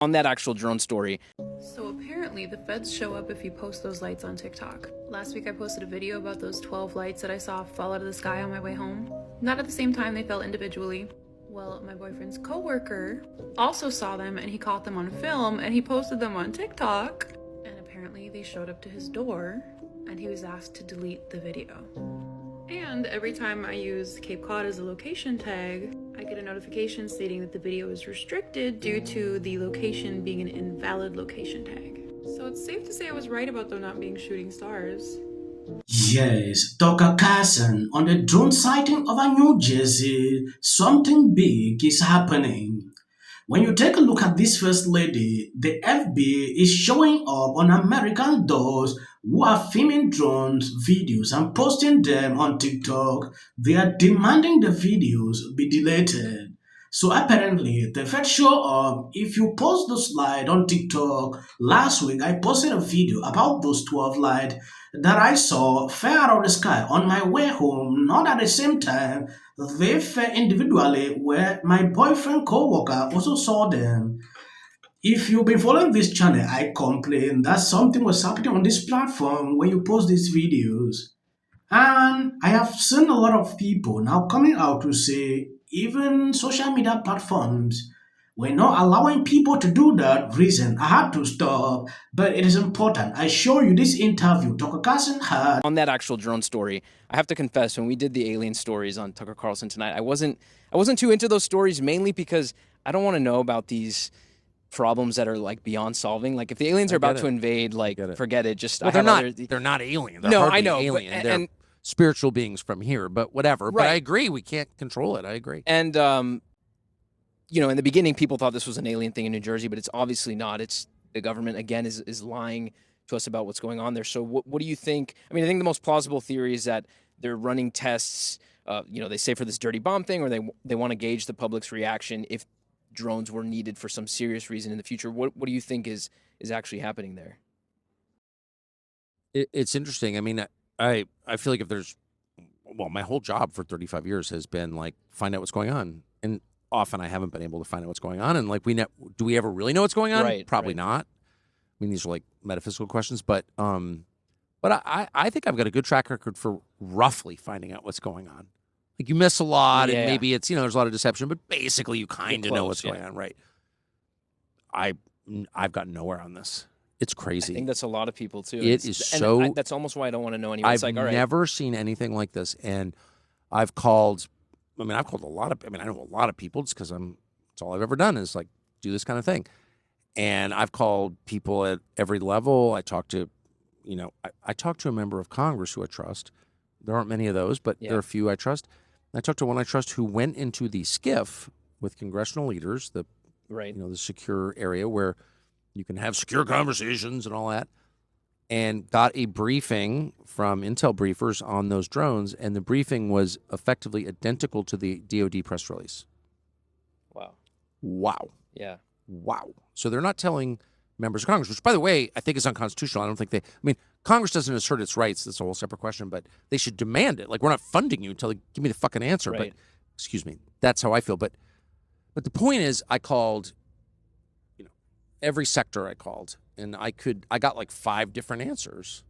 on that actual drone story. So apparently the feds show up if you post those lights on TikTok. Last week I posted a video about those 12 lights that I saw fall out of the sky on my way home. Not at the same time, they fell individually. Well, my boyfriend's coworker also saw them and he caught them on film and he posted them on TikTok. And apparently they showed up to his door and he was asked to delete the video. And every time I use Cape Cod as a location tag, I get a notification stating that the video is restricted due to the location being an invalid location tag. So it's safe to say I was right about them not being shooting stars. Yes, Dr. Carlson, on the drone sighting over New Jersey, something big is happening. When you take a look at this first lady, the FB is showing up on American doors who are filming drones videos and posting them on TikTok. They are demanding the videos be deleted. So apparently, the Fed show up. If you post the slide on TikTok, last week I posted a video about those 12 lights that I saw fell out of the sky on my way home, not at the same time. They fell individually where my boyfriend co-worker also saw them. If you've been following this channel, I complain that something was happening on this platform when you post these videos. And I have seen a lot of people now coming out to say even social media platforms were not allowing people to do that. Reason I had to stop, but it is important. I show you this interview Tucker Carlson had On that actual drone story, I have to confess, when we did the alien stories on Tucker Carlson tonight, I wasn't too into those stories, mainly because I don't want to know about these problems that are like beyond solving. Like if the aliens are about to invade, like forget it. Just well, they're not alien. They're no, hardly I know, alien. But, they're spiritual beings from here, but whatever. Right. But I agree, we can't control it. I agree. And you know, in the beginning, people thought this was an alien thing in New Jersey, but it's obviously not. It's the government again is lying to us about what's going on there. So what do you think? I mean, I think the most plausible theory is that they're running tests. You know, they say for this dirty bomb thing, or they want to gauge the public's reaction if drones were needed for some serious reason in the future. What do you think is actually happening there? It's interesting. I mean, I feel like if there's, well, my whole job for 35 years has been like find out what's going on, and often I haven't been able to find out what's going on. And like do we ever really know what's going on? Right, Probably not. I mean, these are like metaphysical questions, but I think I've got a good track record for roughly finding out what's going on. Like you miss a lot, and maybe it's there's a lot of deception, but basically you kind of know what's going on, right? I've gotten nowhere on this. It's crazy. I think that's a lot of people too. That's almost why I don't want to know anymore. I've never seen anything like this, and I've called a lot of. I mean, I know a lot of people just because it's all I've ever done is like do this kind of thing, and I've called people at every level. I talked to, I talked to a member of Congress who I trust. There aren't many of those, but there are a few I trust. I talked to one I trust who went into the skiff with congressional leaders, the secure area where you can have secure conversations and all that, and got a briefing from intel briefers on those drones, and the briefing was effectively identical to the DoD press release. Wow. Yeah. Wow. So they're not telling members of Congress, which, by the way, I think is unconstitutional. I don't think Congress doesn't assert its rights. That's a whole separate question, but they should demand it. Like, we're not funding you until they give me the fucking answer. Right. But, excuse me, that's how I feel. But the point is, I called, every sector I called, and I got like 5 different answers.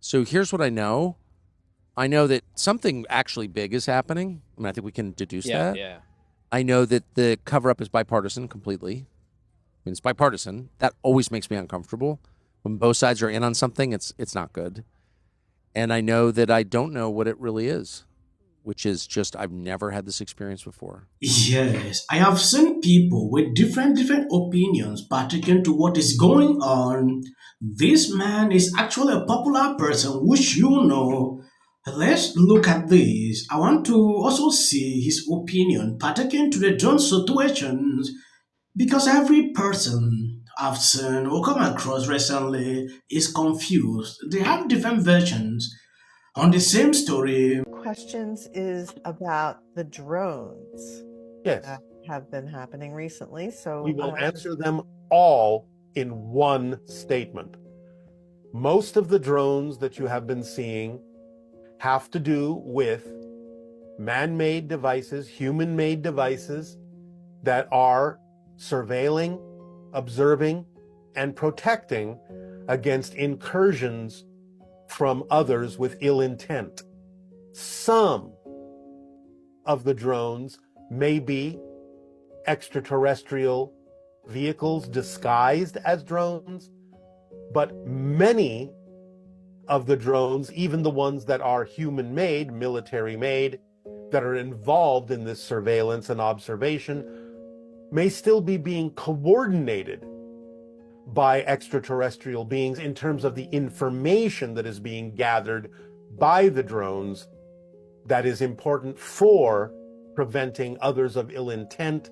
So here's what I know. I know that something actually big is happening. I mean, I think we can deduce that. Yeah. I know that the cover-up is bipartisan completely. I mean, it's bipartisan. That always makes me uncomfortable. When both sides are in on something, it's not good. And I know that I don't know what it really is, which is just I've never had this experience before. Yes, I have seen people with different opinions pertaining to what is going on. This man is actually a popular person, which you know. Let's look at this. I want to also see his opinion pertaining to the drone situations because every person I've seen or come across recently is confused. They have different versions on the same story. Questions is about the drones Yes. that have been happening recently. So We will answer them all in one statement. Most of the drones that you have been seeing have to do with man-made devices, human-made devices that are surveilling observing, and protecting against incursions from others with ill intent. Some of the drones may be extraterrestrial vehicles disguised as drones, but many of the drones, even the ones that are human-made, military-made, that are involved in this surveillance and observation, may still be being coordinated by extraterrestrial beings in terms of the information that is being gathered by the drones that is important for preventing others of ill intent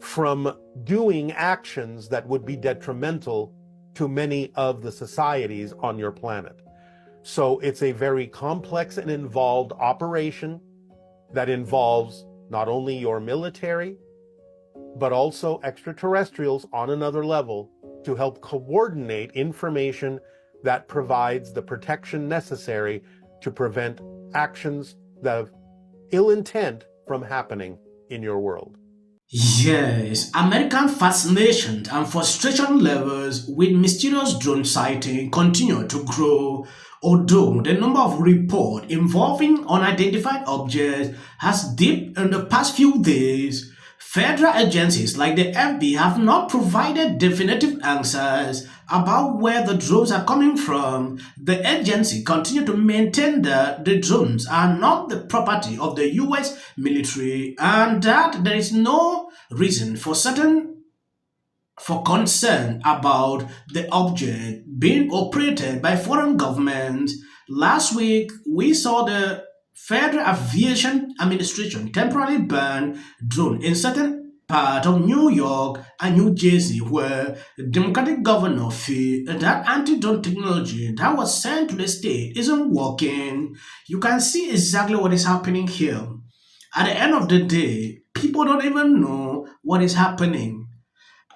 from doing actions that would be detrimental to many of the societies on your planet. So it's a very complex and involved operation that involves not only your military, but also extraterrestrials on another level to help coordinate information that provides the protection necessary to prevent actions that have ill intent from happening in your world. Yes, American fascination and frustration levels with mysterious drone sighting continue to grow, although the number of reports involving unidentified objects has dipped in the past few days. Federal agencies like the FBI have not provided definitive answers about where the drones are coming from. The agency continues to maintain that the drones are not the property of the US military and that there is no reason for concern about the object being operated by foreign governments. Last week, we saw the Federal Aviation Administration temporarily ban drones in certain parts of New York and New Jersey, where the Democratic governor feel that anti-drone technology that was sent to the state isn't working. You can see exactly what is happening here. At the end of the day, people don't even know what is happening.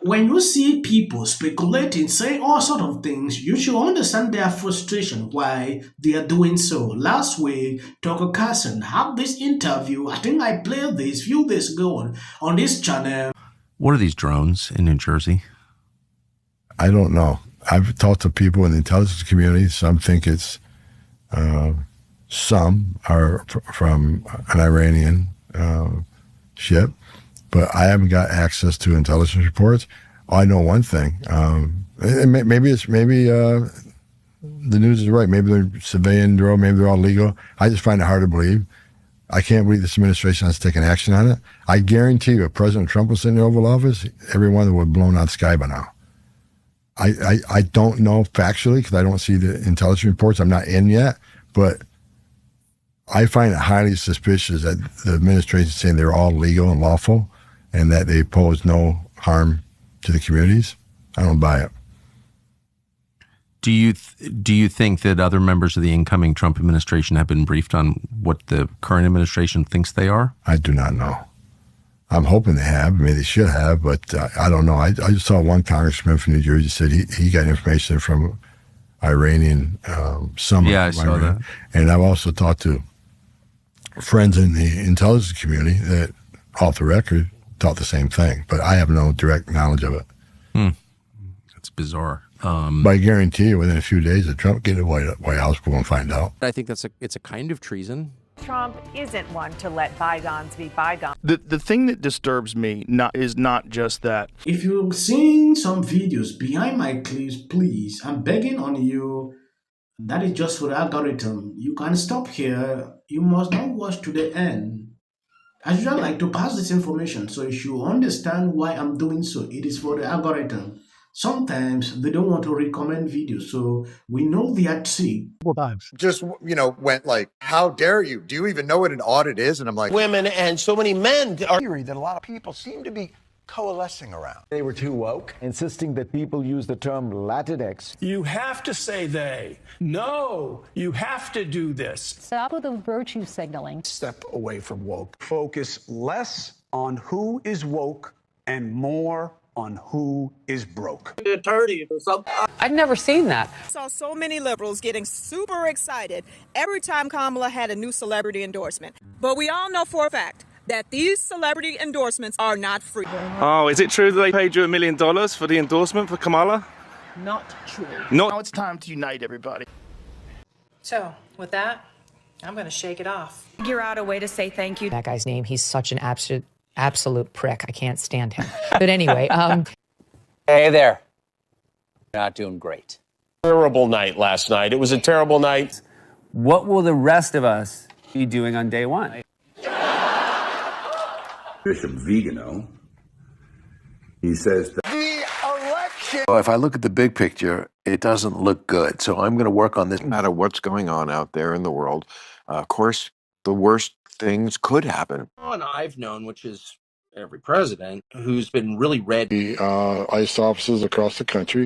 When you see people speculating, saying all sort of things, you should understand their frustration why they are doing so. Last week, Tucker Carlson had this interview. I think I played this few days ago on this channel. What are these drones in New Jersey? I don't know. I've talked to people in the intelligence community. Some think it's, some are from an Iranian ship, but I haven't got access to intelligence reports. I know one thing. Maybe the news is right. Maybe they're civilian drone. Maybe they're all legal. I just find it hard to believe. I can't believe this administration has taken action on it. I guarantee you, if President Trump was in the Oval Office, every one of them would have blown out the sky by now. I don't know factually because I don't see the intelligence reports. I'm not in yet, but I find it highly suspicious that the administration is saying they're all legal and lawful and that they pose no harm to the communities. I don't buy it. Do you think that other members of the incoming Trump administration have been briefed on what the current administration thinks they are? I do not know. I'm hoping they have. I mean, they should have, but I don't know. I just saw one congressman from New Jersey said he got information from Iranian, Yeah, I saw that. And I've also talked to friends in the intelligence community that, off the record, thought the same thing, but I have no direct knowledge of it. That's bizarre. But I guarantee you, within a few days, if Trump gets to White House, we're going to find out. I think it's a kind of treason. Trump isn't one to let bygones be bygones. The thing that disturbs me is not just that. If you're seeing some videos behind my clips, please, I'm begging on you. That is just for the algorithm. You can stop here. You must not watch to the end. I usually like to pass this information so you should understand why I'm doing so. It is for the algorithm. Sometimes they don't want to recommend videos, so we know they are tricked. Just, went like, how dare you? Do you even know what an audit is? And I'm like, women and so many men are theory that a lot of people seem to be coalescing around. They were too woke, insisting that people use the term Latinx. You have to say they. No, you have to do this. Stop with the virtue signaling. Step away from woke. Focus less on who is woke and more on who is broke. I've never seen that. I saw so many liberals getting super excited every time Kamala had a new celebrity endorsement. But we all know for a fact, that these celebrity endorsements are not free. Oh, is it true that they paid you $1 million for the endorsement for Kamala? Not true. Now it's time to unite everybody. So, with that, I'm going to shake it off. Figure out a way to say thank you. That guy's name, he's such an absolute prick. I can't stand him. But anyway, Hey there. Not doing great. Terrible night last night. It was a terrible night. What will the rest of us be doing on day one? Bishop Vigano, he says that if I look at the big picture, it doesn't look good. So I'm going to work on this. No matter what's going on out there in the world, of course, the worst things could happen. One I've known, which is every president, who's been really red. The ICE officers across the country